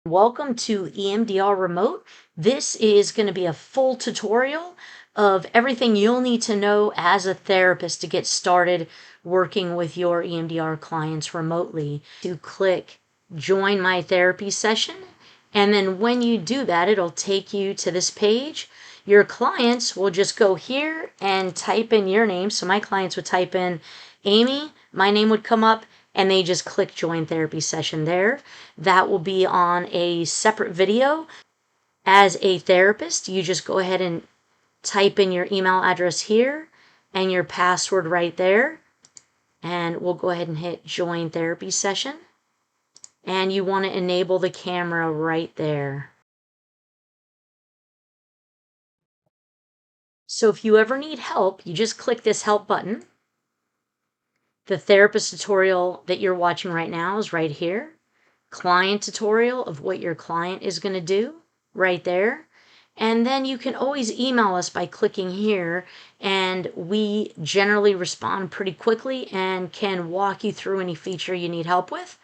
Welcome to EMDR Remote. This is going to be a full tutorial of everything you'll need to know as a therapist to get started working with your EMDR clients remotely. To click Join My Therapy Session, and then when you do that, it'll take you to this page. Your clients will just go here and type in your name. So my clients would type in Amy, my name would come up, and they just click Join Therapy Session there. That will be on a separate video. As a therapist, you just go ahead and type in your email address here and your password right there. And we'll go ahead and hit Join Therapy Session. And you want to enable the camera right there. So if you ever need help, you just click this help button. The therapist tutorial that you're watching right now is right here. Client tutorial of what your client is going to do right there. And then you can always email us by clicking here, and we generally respond pretty quickly and can walk you through any feature you need help with.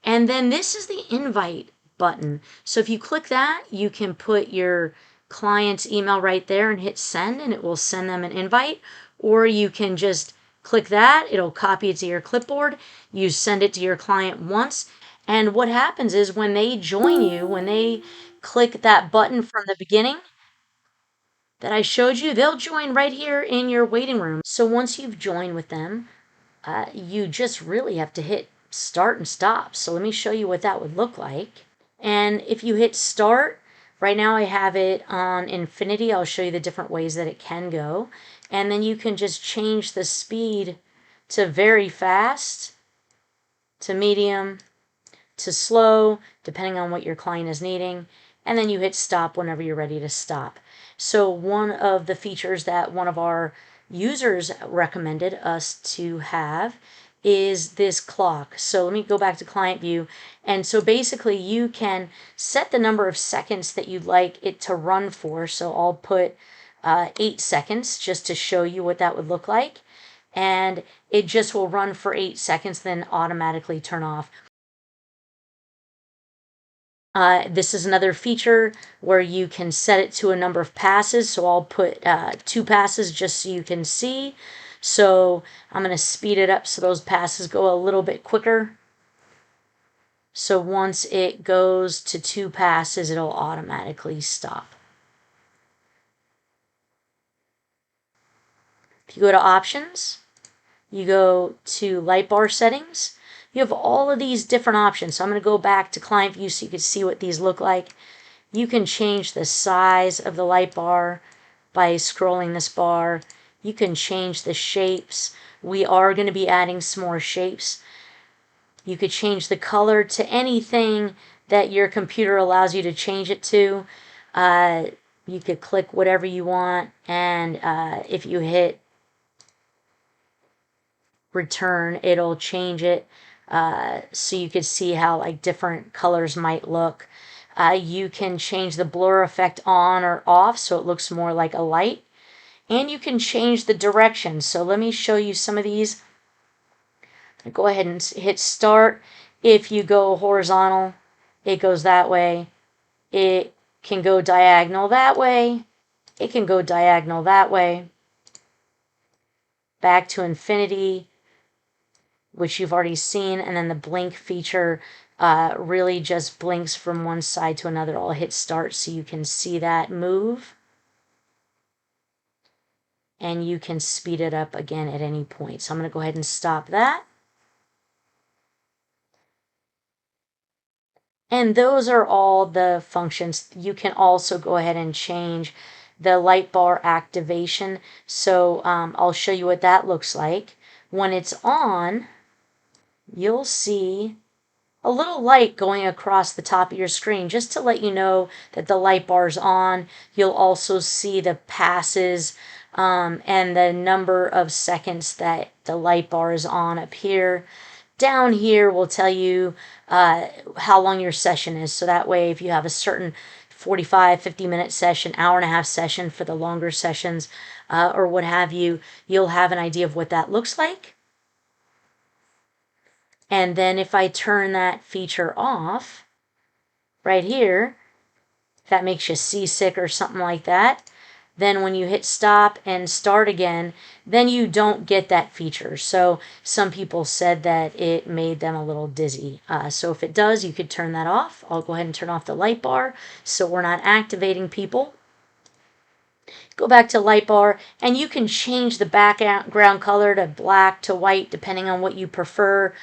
And then this is the invite button. So if you click that, you can put your client's email right there and hit send, and it will send them an invite. Or you can just click that, it'll copy it to your clipboard. You send it to your client once. And what happens is when they join you, when they click that button from the beginning that I showed you, they'll join right here in your waiting room. So once you've joined with them, you just really have to hit start and stop. So let me show you what that would look like. And if you hit start, right now I have it on infinity. I'll show you the different ways that it can go. And then you can just change the speed to very fast, to medium, to slow, depending on what your client is needing. And then you hit stop whenever you're ready to stop. So one of the features that one of our users recommended us to have is this clock. So let me go back to client view. And so basically you can set the number of seconds that you'd like it to run for. So I'll put 8 seconds just to show you what that would look like. And it just will run for 8 seconds, then automatically turn off. This is another feature where you can set it to a number of passes. So I'll put 2 passes just so you can see. So I'm going to speed it up so those passes go a little bit quicker. So once it goes to 2 passes, it'll automatically stop. If you go to options, you go to Lightbar settings. You have all of these different options. So I'm going to go back to client view so you can see what these look like. You can change the size of the light bar by scrolling this bar. You can change the shapes. We are going to be adding some more shapes. You could change the color to anything that your computer allows you to change it to. You could click whatever you want, and if you hit return, it'll change it so you could see how like different colors might look. You can change the blur effect on or off so it looks more like a light. And you can change the direction. So let me show you some of these. Go ahead and hit start. If you go horizontal, it goes that way. It can go diagonal that way. It can go diagonal that way. Back to infinity, which you've already seen. And then the blink feature really just blinks from one side to another. I'll hit start so you can see that move. And you can speed it up again at any point. So I'm going to go ahead and stop that. And those are all the functions. You can also go ahead and change the light bar activation. So I'll show you what that looks like. When it's on, you'll see a little light going across the top of your screen just to let you know that the light bar is on. You'll also see the passes and the number of seconds that the light bar is on up here. Down here will tell you how long your session is. So that way, if you have a certain 45, 50-minute session, hour-and-a-half session for the longer sessions, or what have you, you'll have an idea of what that looks like. And then if I turn that feature off, right here, if that makes you seasick or something like that, then when you hit stop and start again, then you don't get that feature. So some people said that it made them a little dizzy. So if it does, you could turn that off. I'll go ahead and turn off the light bar so we're not activating people. Go back to Lightbar, and you can change the background color to black to white depending on what you prefer.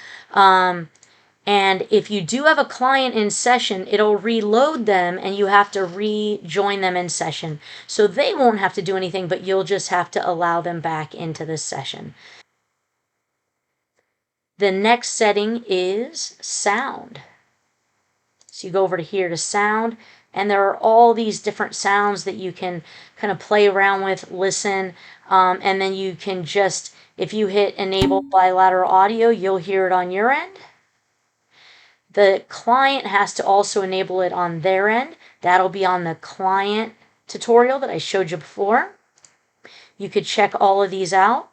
And if you do have a client in session, it'll reload them and you have to rejoin them in session. So they won't have to do anything, but you'll just have to allow them back into the session. The next setting is sound. So you go over to here to sound, and there are all these different sounds that you can kind of play around with, listen, and then you can just, if you hit enable bilateral audio, you'll hear it on your end. The client has to also enable it on their end. That'll be on the client tutorial that I showed you before. You could check all of these out.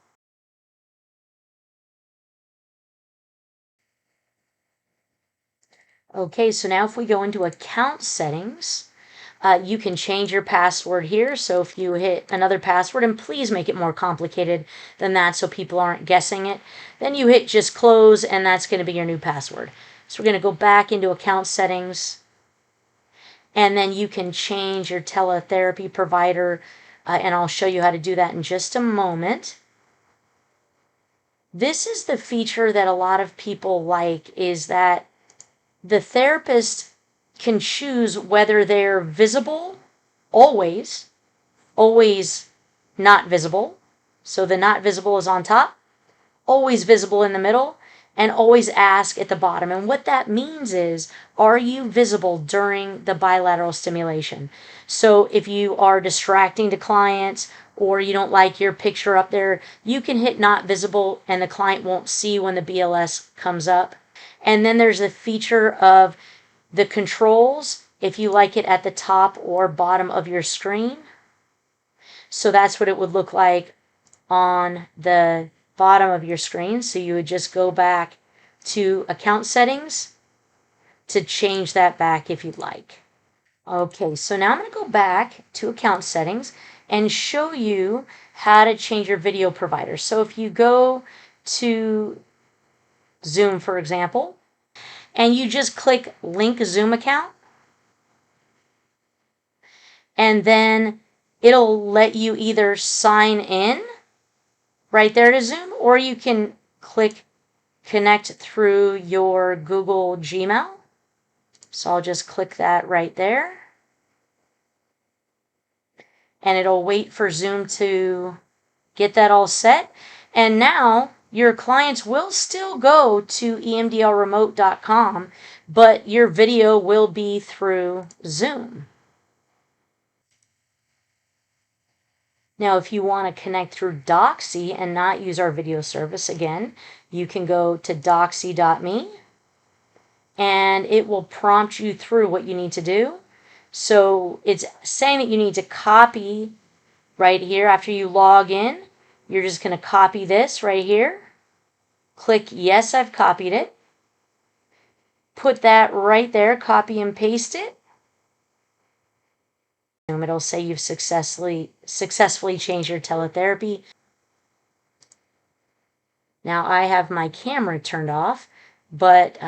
Okay, so now if we go into account settings, you can change your password here. So if you hit another password, and please make it more complicated than that so people aren't guessing it, then you hit just close, and that's going to be your new password. So we're going to go back into account settings, and then you can change your teletherapy provider, and I'll show you how to do that in just a moment. This is the feature that a lot of people like, is that the therapist can choose whether they're visible, always not visible. So the not visible is on top, always visible in the middle, and always ask at the bottom. And what that means is, are you visible during the bilateral stimulation? So if you are distracting to clients or you don't like your picture up there, you can hit not visible and the client won't see when the BLS comes up. And then there's a feature of the controls, if you like it at the top or bottom of your screen. So that's what it would look like on the bottom of your screen. So you would just go back to account settings to change that back if you'd like. Okay, so now I'm going to go back to account settings and show you how to change your video provider. So if you go to Zoom, for example, and you just click link Zoom account, and then it'll let you either sign in right there to Zoom, or you can click connect through your Google Gmail. So I'll just click that right there. And it'll wait for Zoom to get that all set. And now your clients will still go to emdrremote.com, but your video will be through Zoom. Now, if you want to connect through Doxy and not use our video service, again, you can go to doxy.me, and it will prompt you through what you need to do. So it's saying that you need to copy right here after you log in. You're just going to copy this right here. Click yes, I've copied it. Put that right there, copy and paste it. It'll say you've successfully changed your teletherapy. Now I have my camera turned off, but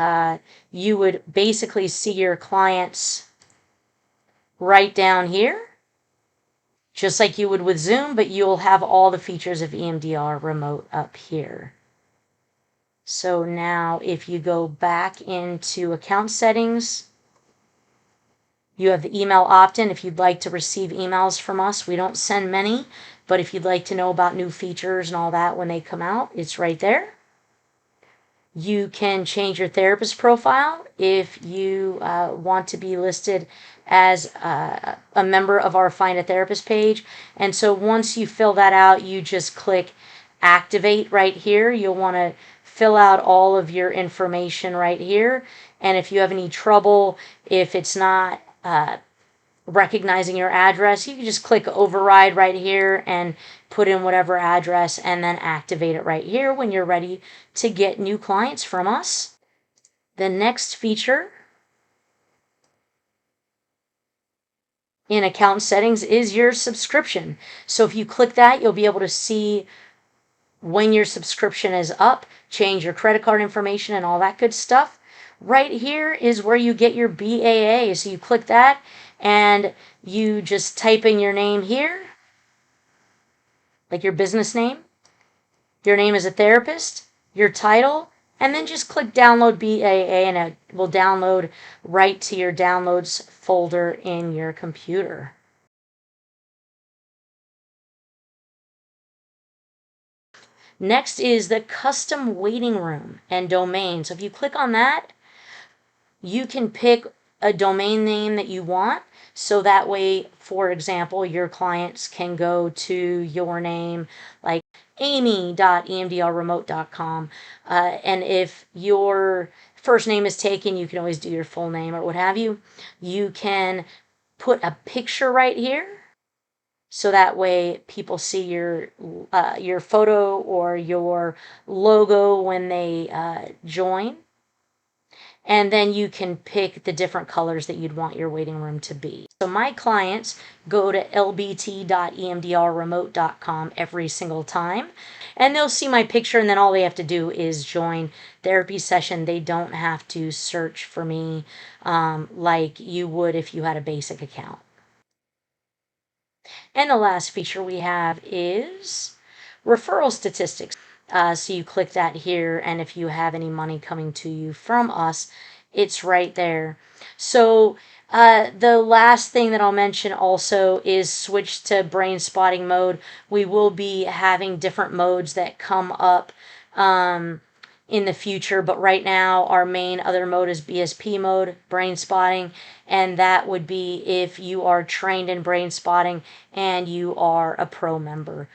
you would basically see your clients right down here, just like you would with Zoom, but you'll have all the features of EMDR Remote up here. So now if you go back into account settings, you have the email opt-in if you'd like to receive emails from us. We don't send many, but if you'd like to know about new features and all that when they come out, it's right there. You can change your therapist profile if you want to be listed as a member of our Find a Therapist page. And so once you fill that out, you just click activate right here. You'll want to fill out all of your information right here. And if you have any trouble, if it's not recognizing your address, you can just click override right here and put in whatever address and then activate it right here when you're ready to get new clients from us. The next feature in account settings is your subscription. So if you click that, you'll be able to see when your subscription is up, change your credit card information and all that good stuff. Right here is where you get your BAA. So you click that and you just type in your name here, like your business name, your name as a therapist, your title, and then just click download BAA and it will download right to your downloads folder in your computer. Next is the custom waiting room and domain. So if you click on that, you can pick a domain name that you want. So that way, for example, your clients can go to your name like amy.emdrremote.com. And if your first name is taken, you can always do your full name or what have you. You can put a picture right here. So that way people see your photo or your logo when they join. And then you can pick the different colors that you'd want your waiting room to be. So my clients go to lbt.emdrremote.com every single time, and they'll see my picture, and then all they have to do is join therapy session. They don't have to search for me like you would if you had a basic account. And the last feature we have is referral statistics. So you click that here, and if you have any money coming to you from us, it's right there. So the last thing that I'll mention also is switch to brain spotting mode. We will be having different modes that come up in the future, but right now our main other mode is BSP mode, brain spotting, and that would be if you are trained in brain spotting and you are a pro member.